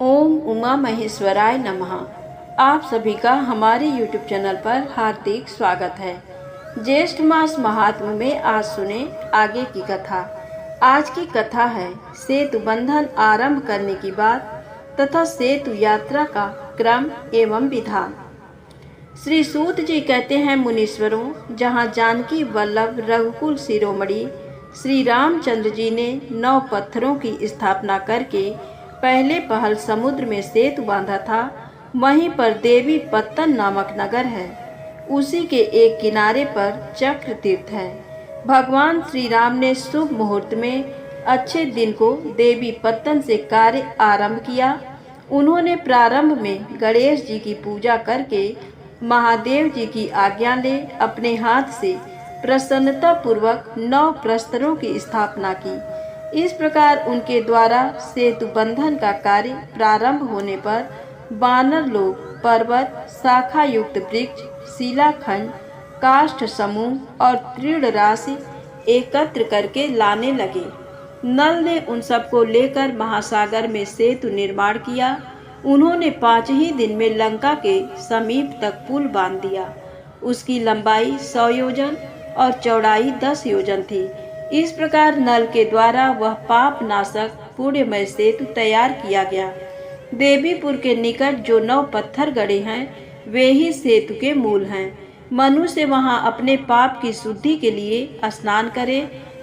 ओम उमा महेश्वराय नमः। आप सभी का हमारे YouTube चैनल पर हार्दिक स्वागत है। ज्येष्ठ मास महात्म्य में आज सुने आगे की कथा। आज की कथा है सेतु बंधन आरंभ करने की बात तथा सेतु यात्रा का क्रम एवं विधान। श्री सूत जी कहते हैं, मुनीश्वरों, जहाँ जानकी वल्लभ रघुकुल शिरोमणि श्री रामचंद्र जी ने 9 पत्थरों की स्थापना करके पहले पहल समुद्र में सेतु बांधा था, वहीं पर देवी पत्तन नामक नगर है। उसी के एक किनारे पर चक्र तीर्थ है। भगवान श्री राम ने शुभ मुहूर्त में अच्छे दिन को देवी पत्तन से कार्य आरंभ किया। उन्होंने प्रारंभ में गणेश जी की पूजा करके महादेव जी की आज्ञा ले अपने हाथ से प्रसन्नता पूर्वक 9 प्रस्तरों की स्थापना की। इस प्रकार उनके द्वारा सेतु बंधन का कार्य प्रारंभ होने पर वानर लोग पर्वत, शाखा युक्त वृक्ष, शिलाखंड, काष्ठ समूह और तृण राशि एकत्र करके लाने लगे। नल ने उन सबको लेकर महासागर में सेतु निर्माण किया। उन्होंने 5 ही दिन में लंका के समीप तक पुल बांध दिया। उसकी लंबाई 100 योजन और चौड़ाई 10 योजन थी। इस प्रकार नल के द्वारा वह पाप नाशक पुण्यमय सेतु तैयार किया गया। देवीपुर के निकट जो 9 पत्थर गड़े हैं, वे ही सेतु के मूल हैं। मनुष्य वहां अपने पाप की शुद्धि के लिए स्नान करे,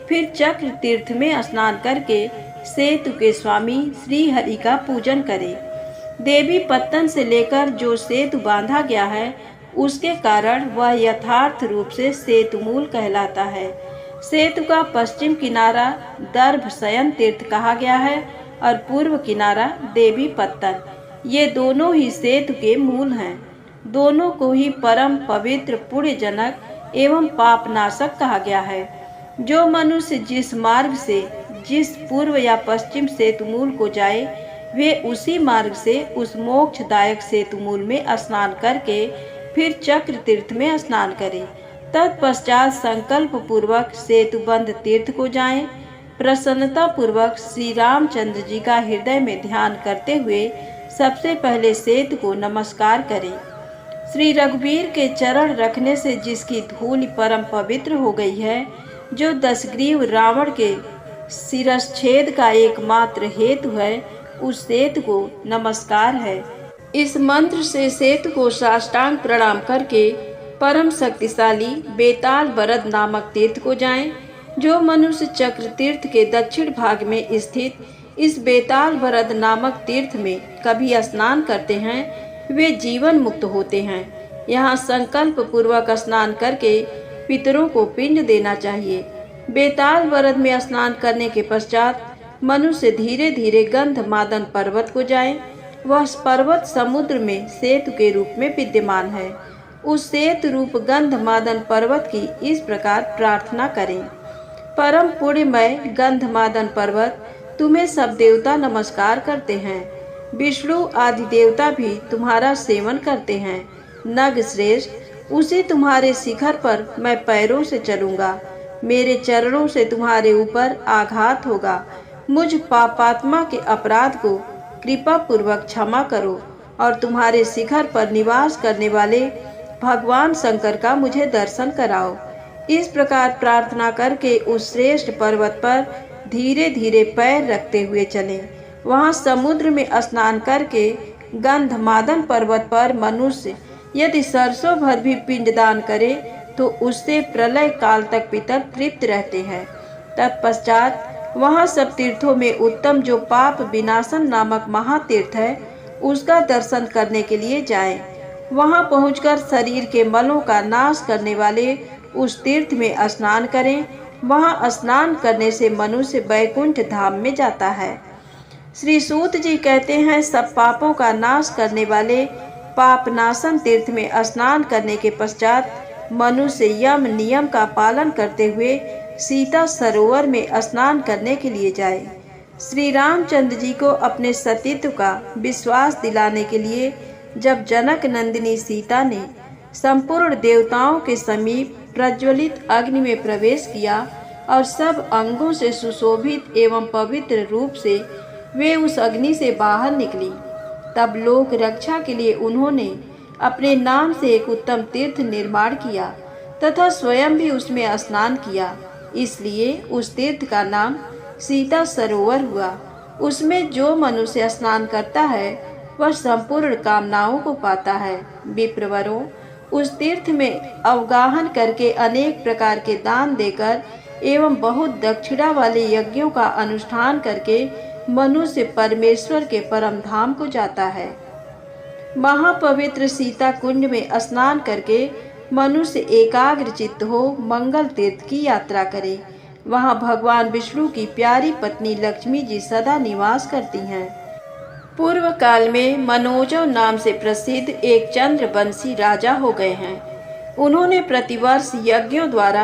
फिर चक्र तीर्थ में स्नान करके सेतु के स्वामी श्री हरि का पूजन करे। देवी पत्तन से लेकर जो सेतु बांधा गया है, उसके कारण वह यथार्थ रूप से सेतु मूल कहलाता है। सेतु का पश्चिम किनारा दर्भ शयन तीर्थ कहा गया है और पूर्व किनारा देवी पत्तन। ये दोनों ही सेतु के मूल हैं। दोनों को ही परम पवित्र पुण्यजनक एवं पापनाशक कहा गया है। जो मनुष्य जिस मार्ग से जिस पूर्व या पश्चिम सेतु मूल को जाए, वे उसी मार्ग से उस मोक्षदायक सेतु मूल में स्नान करके फिर चक्र तीर्थ में स्नान करें। तत्पश्चात संकल्प पूर्वक सेतुबंध तीर्थ को जाएं। प्रसन्नता पूर्वक श्री रामचंद्र जी का हृदय में ध्यान करते हुए सबसे पहले सेतु को नमस्कार करें। श्री रघुवीर के चरण रखने से जिसकी धूल परम पवित्र हो गई है, जो 10 ग्रीव रावण के शिरश्छेद का एकमात्र हेतु है, उस सेतु को नमस्कार है। इस मंत्र से सेतु को साष्टांग प्रणाम करके परम शक्तिशाली बेताल बरद नामक तीर्थ को जाएं। जो मनुष्य चक्र तीर्थ के दक्षिण भाग में स्थित इस बेताल बरद नामक तीर्थ में कभी स्नान करते हैं, वे जीवन मुक्त होते हैं। यहाँ संकल्प पूर्वक स्नान करके पितरों को पिंड देना चाहिए। बेताल बरद में स्नान करने के पश्चात मनुष्य धीरे धीरे गंधमादन पर्वत को जाए। वह पर्वत समुद्र में सेतु के रूप में विद्यमान है। उस सेतु रूप गंधमादन पर्वत की इस प्रकार प्रार्थना करें। परम पुण्यमय गंधमादन पर्वत, तुम्हें सब देवता नमस्कार करते हैं। विष्णु आदि देवता भी तुम्हारा सेवन करते हैं। नग श्रेष्ठ, उसी तुम्हारे शिखर पर मैं पैरों से चलूंगा। मेरे चरणों से तुम्हारे ऊपर आघात होगा। मुझ पापात्मा के अपराध को कृपा पूर्वक क्षमा करो और तुम्हारे शिखर पर निवास करने वाले भगवान शंकर का मुझे दर्शन कराओ। इस प्रकार प्रार्थना करके उस श्रेष्ठ पर्वत पर धीरे धीरे पैर रखते हुए चलें। वहां समुद्र में स्नान करके गंधमादन पर्वत पर मनुष्य यदि सरसों भर भी पिंडदान करे तो उससे प्रलय काल तक पितर तृप्त रहते हैं। तत्पश्चात वहां सब तीर्थों में उत्तम जो पाप विनाशन नामक महातीर्थ है, उसका दर्शन करने के लिए जाएं। वहां पहुंचकर शरीर के मलों का नाश करने वाले उस तीर्थ में स्नान करें। वहां स्नान करने से मनुष्य वैकुंठ धाम में जाता है। श्री सूत जी कहते हैं, सब पापों का नाश करने वाले पापनाशन तीर्थ में स्नान करने के पश्चात मनुष्य यम नियम का पालन करते हुए सीता सरोवर में स्नान करने के लिए जाए। श्री रामचंद्र जी को अपने सतीत्व का विश्वास दिलाने के लिए जब जनक नंदिनी सीता ने संपूर्ण देवताओं के समीप प्रज्वलित अग्नि में प्रवेश किया और सब अंगों से सुशोभित एवं पवित्र रूप से वे उस अग्नि से बाहर निकली, तब लोक रक्षा के लिए उन्होंने अपने नाम से एक उत्तम तीर्थ निर्माण किया तथा स्वयं भी उसमें स्नान किया। इसलिए उस तीर्थ का नाम सीता सरोवर हुआ। उसमें जो मनुष्य स्नान करता है वह संपूर्ण कामनाओं को पाता है। विप्रवरों, उस तीर्थ में अवगाहन करके अनेक प्रकार के दान देकर एवं बहुत दक्षिणा वाले यज्ञों का अनुष्ठान करके मनुष्य परमेश्वर के परम धाम को जाता है। महापवित्र सीता कुंड में स्नान करके मनुष्य एकाग्र चित्त हो मंगल तीर्थ की यात्रा करे। वहाँ भगवान विष्णु की प्यारी पत्नी लक्ष्मी जी सदा निवास करती हैं। पूर्व काल में मनोजव नाम से प्रसिद्ध एक चंद्रवंशी राजा हो गए हैं। उन्होंने प्रतिवर्ष यज्ञों द्वारा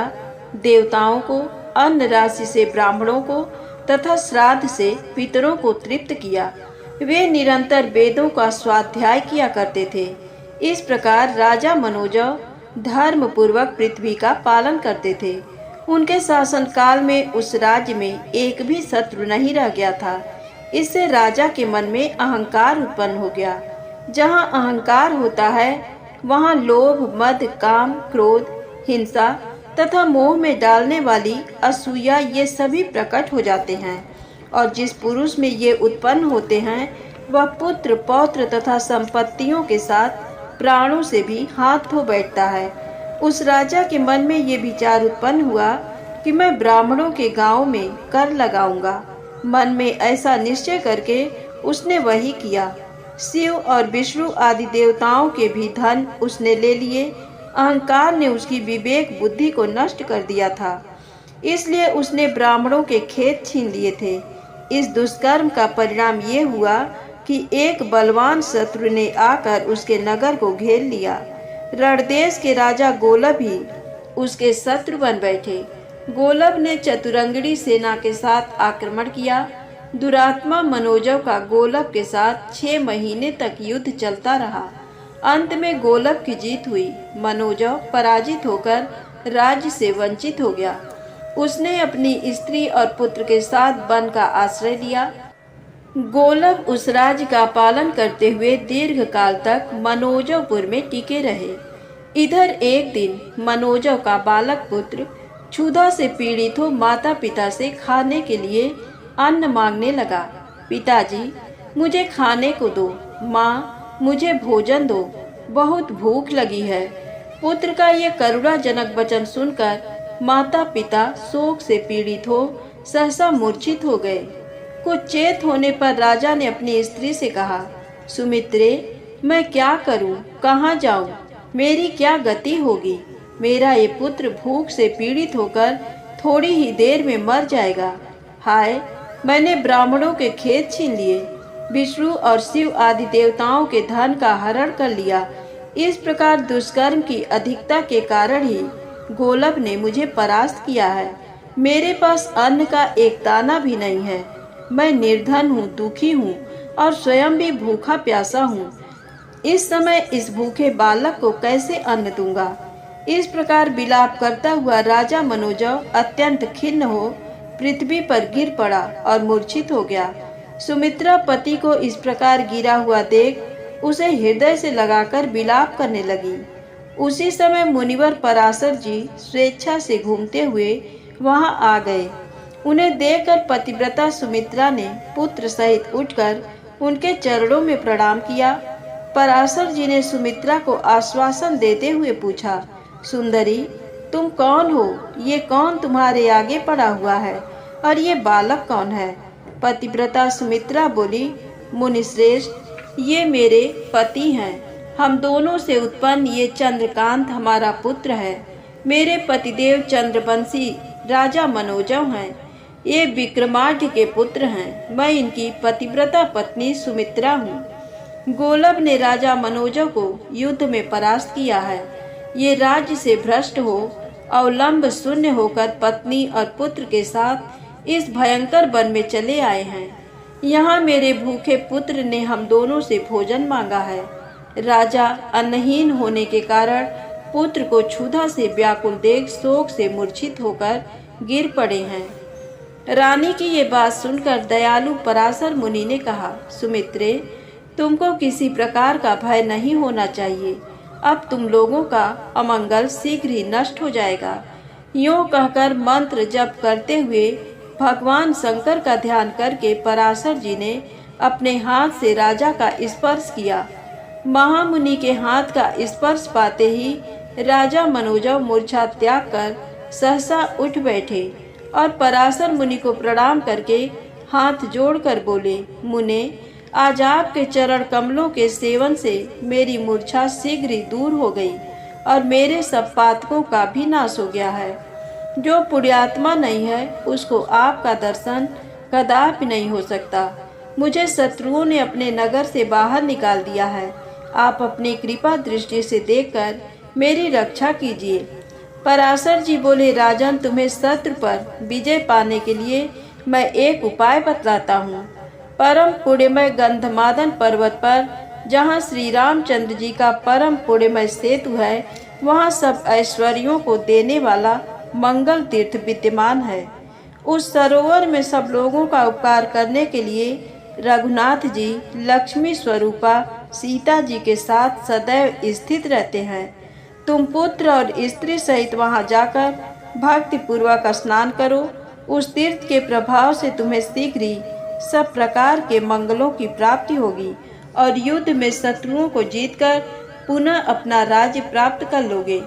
देवताओं को, अन्न राशि से ब्राह्मणों को तथा श्राद्ध से पितरों को तृप्त किया। वे निरंतर वेदों का स्वाध्याय किया करते थे। इस प्रकार राजा मनोजव धर्म पूर्वक पृथ्वी का पालन करते थे। उनके शासन काल में उस राज्य में एक भी शत्रु नहीं रह गया था। इससे राजा के मन में अहंकार उत्पन्न हो गया। जहाँ अहंकार होता है वहाँ लोभ, मद, काम, क्रोध, हिंसा तथा मोह में डालने वाली असूया ये सभी प्रकट हो जाते हैं। और जिस पुरुष में ये उत्पन्न होते हैं वह पुत्र, पौत्र तथा संपत्तियों के साथ प्राणों से भी हाथ धो बैठता है। उस राजा के मन में ये विचार उत्पन्न हुआ कि मैं ब्राह्मणों के गांव में कर लगाऊंगा। मन में ऐसा निश्चय करके उसने वही किया। शिव और विष्णु आदि देवताओं के भी धन उसने ले लिए। अहंकार ने उसकी विवेक बुद्धि को नष्ट कर दिया था, इसलिए उसने ब्राह्मणों के खेत छीन लिए थे। इस दुष्कर्म का परिणाम ये हुआ कि एक बलवान शत्रु ने आकर उसके नगर को घेर लिया। रणदेश के राजा गोलब ही उसके शत्रु बन बैठे। गोलब ने चतुरंगड़ी सेना के साथ आक्रमण किया। दुरात्मा मनोजव का गोलब के साथ 6 महीने तक युद्ध चलता रहा। अंत में गोलब की जीत हुई। मनोजव पराजित होकर राज्य से वंचित हो गया। उसने अपनी स्त्री और पुत्र के साथ वन का आश्रय लिया। गोलब उस राज्य का पालन करते हुए दीर्घ काल तक मनोजवपुर में टिके रहे। इधर एक दिन मनोजव का बालक पुत्र क्षुधा से पीड़ित हो माता पिता से खाने के लिए अन्न मांगने लगा। पिताजी, मुझे खाने को दो। माँ, मुझे भोजन दो, बहुत भूख लगी है। पुत्र का ये करुणाजनक वचन सुनकर माता पिता शोक से पीड़ित हो सहसा मूर्छित हो गए। कुछ चेत होने पर राजा ने अपनी स्त्री से कहा, सुमित्रे, मैं क्या करूं, कहाँ जाऊं, मेरी क्या गति होगी। मेरा ये पुत्र भूख से पीड़ित होकर थोड़ी ही देर में मर जाएगा। हाय, मैंने ब्राह्मणों के खेत छीन लिए, विष्णु और शिव आदि देवताओं के धन का हरण कर लिया। इस प्रकार दुष्कर्म की अधिकता के कारण ही गोलब ने मुझे परास्त किया है। मेरे पास अन्न का एक दाना भी नहीं है। मैं निर्धन हूँ, दुखी हूँ और स्वयं भी भूखा प्यासा हूँ। इस समय इस भूखे बालक को कैसे अन्न दूंगा। इस प्रकार विलाप करता हुआ राजा मनोजव अत्यंत खिन्न हो पृथ्वी पर गिर पड़ा और मूर्छित हो गया। सुमित्रा पति को इस प्रकार गिरा हुआ देख उसे हृदय से लगाकर विलाप करने लगी। उसी समय मुनिवर पराशर जी स्वेच्छा से घूमते हुए वहां आ गए। उन्हें देखकर पतिव्रता सुमित्रा ने पुत्र सहित उठकर उनके चरणों में प्रणाम किया। पराशर जी ने सुमित्रा को आश्वासन देते हुए पूछा, सुंदरी, तुम कौन हो? ये कौन तुम्हारे आगे पड़ा हुआ है और ये बालक कौन है? पतिव्रता सुमित्रा बोली, मुनिश्रेष्ठ, ये मेरे पति हैं। हम दोनों से उत्पन्न ये चंद्रकांत हमारा पुत्र है। मेरे पतिदेव चंद्रवंशी राजा मनोजव हैं। ये विक्रमार्क के पुत्र हैं। मैं इनकी पतिव्रता पत्नी सुमित्रा हूँ। गोलब ने राजा मनोजव को युद्ध में परास्त किया है। ये राज्य से भ्रष्ट हो अवलंब शून्य होकर पत्नी और पुत्र के साथ इस भयंकर वन में चले आए हैं। यहाँ मेरे भूखे पुत्र ने हम दोनों से भोजन मांगा है। राजा अन्नहीन होने के कारण पुत्र को क्षुधा से व्याकुल देख शोक से मूर्छित होकर गिर पड़े हैं। रानी की ये बात सुनकर दयालु पराशर मुनि ने कहा, सुमित्रे, तुमको किसी प्रकार का भय नहीं होना चाहिए। अब तुम लोगों का अमंगल शीघ्र ही नष्ट हो जाएगा। यूँ कहकर मंत्र जप करते हुए भगवान शंकर का ध्यान करके पराशर जी ने अपने हाथ से राजा का स्पर्श किया। महामुनि के हाथ का स्पर्श पाते ही राजा मनोजव मूर्छा त्याग कर सहसा उठ बैठे और पराशर मुनि को प्रणाम करके हाथ जोड़कर बोले, मुने, आज आपके चरण कमलों के सेवन से मेरी मूर्छा शीघ्र ही दूर हो गई और मेरे सब पातकों का भी नाश हो गया है। जो पुण्यात्मा नहीं है उसको आपका दर्शन कदापि नहीं हो सकता। मुझे शत्रुओं ने अपने नगर से बाहर निकाल दिया है। आप अपनी कृपा दृष्टि से देखकर मेरी रक्षा कीजिए। पराशर जी बोले, राजन, तुम्हें शत्रु पर विजय पाने के लिए मैं एक उपाय बतलाता हूँ। परम पुण्यमय गंधमादन पर्वत पर जहाँ श्री रामचंद्र जी का परम पुण्यमय सेतु है, वहाँ सब ऐश्वर्यों को देने वाला मंगल तीर्थ विद्यमान है। उस सरोवर में सब लोगों का उपकार करने के लिए रघुनाथ जी लक्ष्मी स्वरूपा सीता जी के साथ सदैव स्थित रहते हैं। तुम पुत्र और स्त्री सहित वहां जाकर भक्ति पूर्वक स्नान करो। उस तीर्थ के प्रभाव से तुम्हें शीघ्र ही सब प्रकार के मंगलों की प्राप्ति होगी और युद्ध में शत्रुओं को जीतकर पुनः अपना राज्य प्राप्त कर लोगे।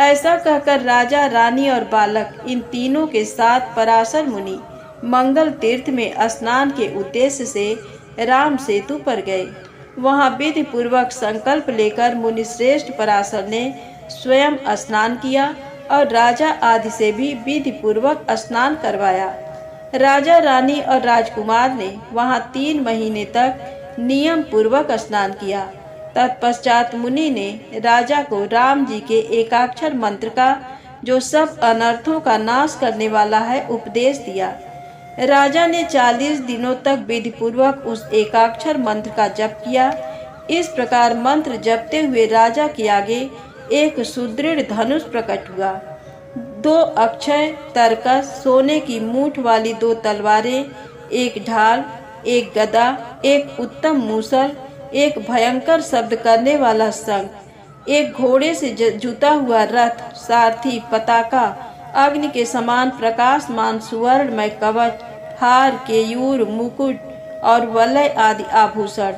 ऐसा कहकर राजा, रानी और बालक इन तीनों के साथ पराशर मुनि मंगल तीर्थ में स्नान के उद्देश्य से राम सेतु पर गए। वहां विधि पूर्वक संकल्प लेकर मुनि श्रेष्ठ पराशर ने स्वयं स्नान किया और राजा आदि से भी विधि पूर्वक स्नान करवाया। राजा, रानी और राजकुमार ने वहां 3 महीने तक नियम पूर्वक स्नान किया। तत्पश्चात मुनि ने राजा को राम जी के एकाक्षर मंत्र का, जो सब अनर्थों का नाश करने वाला है, उपदेश दिया। राजा ने 40 दिनों तक विधि पूर्वक उस एकाक्षर मंत्र का जप किया। इस प्रकार मंत्र जपते हुए राजा के आगे एक सुदृढ़ धनुष प्रकट हुआ। 2 अक्षय तरकस, सोने की मूठ वाली 2 तलवारें, एक ढाल, एक गदा, एक उत्तम मूसल, एक भयंकर शब्द करने वाला शंख, एक घोड़े से जुता हुआ रथ, सारथी, पताका, अग्नि के समान प्रकाशमान सुवर्णमय कवच, हार, केयूर, मुकुट और वलय आदि आभूषण,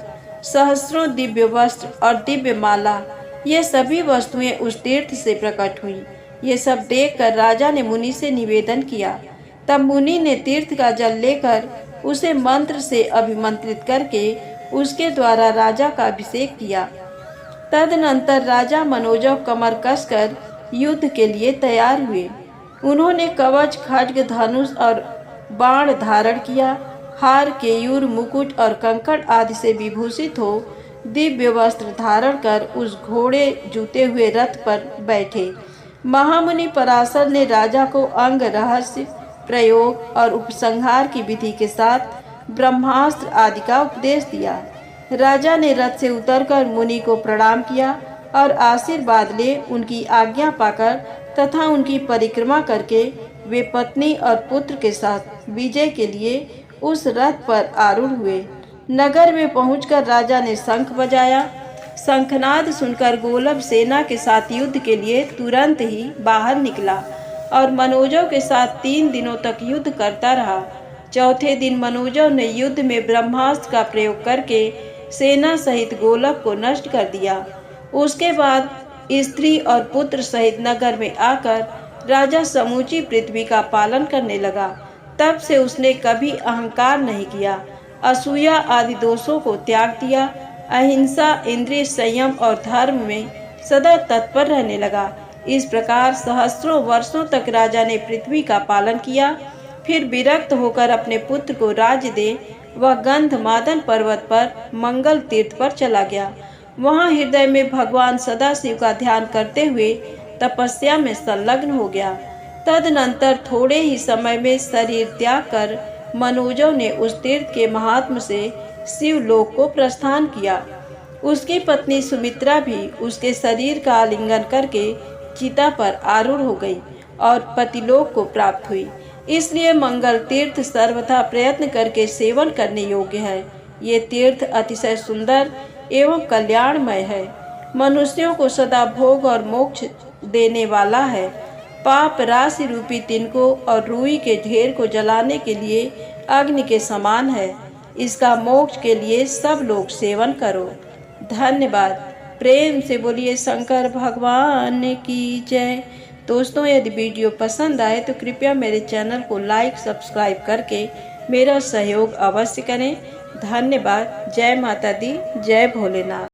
सहस्रों दिव्य वस्त्र और दिव्य माला, ये सभी वस्तुएं उस तीर्थ से प्रकट हुई। ये सब देखकर राजा ने मुनि से निवेदन किया। तब मुनि ने तीर्थ का जल लेकर उसे मंत्र से अभिमंत्रित करके उसके द्वारा राजा का अभिषेक किया। तदनंतर राजा मनोजव कमर कसकर युद्ध के लिए तैयार हुए। उन्होंने कवच, खड्ग, धनुष और बाण धारण किया। हार, केयूर, मुकुट और कंकड़ आदि से विभूषित हो दिव्य वस्त्र धारण कर उस घोड़े जूते हुए रथ पर बैठे। महामुनि पराशर ने राजा को अंग, रहस्य, प्रयोग और उपसंहार की विधि के साथ ब्रह्मास्त्र आदि का उपदेश दिया। राजा ने रथ से उतरकर मुनि को प्रणाम किया और आशीर्वाद ले उनकी आज्ञा पाकर तथा उनकी परिक्रमा करके वे पत्नी और पुत्र के साथ विजय के लिए उस रथ पर आरूढ़ हुए। नगर में पहुंचकर राजा ने शंख बजाया। शंखनाद सुनकर गोलभ सेना के साथ युद्ध के लिए तुरंत ही बाहर निकला और मनोजव के साथ 3 दिनों तक युद्ध करता रहा। चौथे दिन मनोजव ने युद्ध में ब्रह्मास्त्र का प्रयोग करके सेना सहित गोलभ को नष्ट कर दिया। उसके बाद स्त्री और पुत्र सहित नगर में आकर राजा समूची पृथ्वी का पालन करने लगा। तब से उसने कभी अहंकार नहीं किया, असूया आदि दोषों को त्याग दिया, अहिंसा, इंद्रिय संयम और धर्म में सदा तत्पर रहने लगा। इस प्रकार सहस्रों वर्षों तक राजा ने पृथ्वी का पालन किया। फिर विरक्त होकर अपने पुत्र को राज्य दे वह गंधमादन पर्वत पर मंगल तीर्थ पर चला गया। वहां हृदय में भगवान सदाशिव का ध्यान करते हुए तपस्या में संलग्न हो गया। तदनंतर थोड़े ही समय में शरीर त्याग कर मनोजव ने उस तीर्थ के महात्म से शिवलोक को प्रस्थान किया। उसकी पत्नी सुमित्रा भी उसके शरीर का आलिंगन करके चिता पर आरूढ़ हो गई और पतिलोक को प्राप्त हुई। इसलिए मंगल तीर्थ सर्वथा प्रयत्न करके सेवन करने योग्य है। ये तीर्थ अतिशय सुंदर एवं कल्याणमय है। मनुष्यों को सदा भोग और मोक्ष देने वाला है। पाप राशि रूपी तिनको और रुई के ढेर को जलाने के लिए अग्नि के समान है। इसका मोक्ष के लिए सब लोग सेवन करो। धन्यवाद। प्रेम से बोलिए शंकर भगवान की जय। दोस्तों, यदि वीडियो पसंद आए तो कृपया मेरे चैनल को लाइक सब्सक्राइब करके मेरा सहयोग अवश्य करें। धन्यवाद। जय माता दी, जय भोलेनाथ।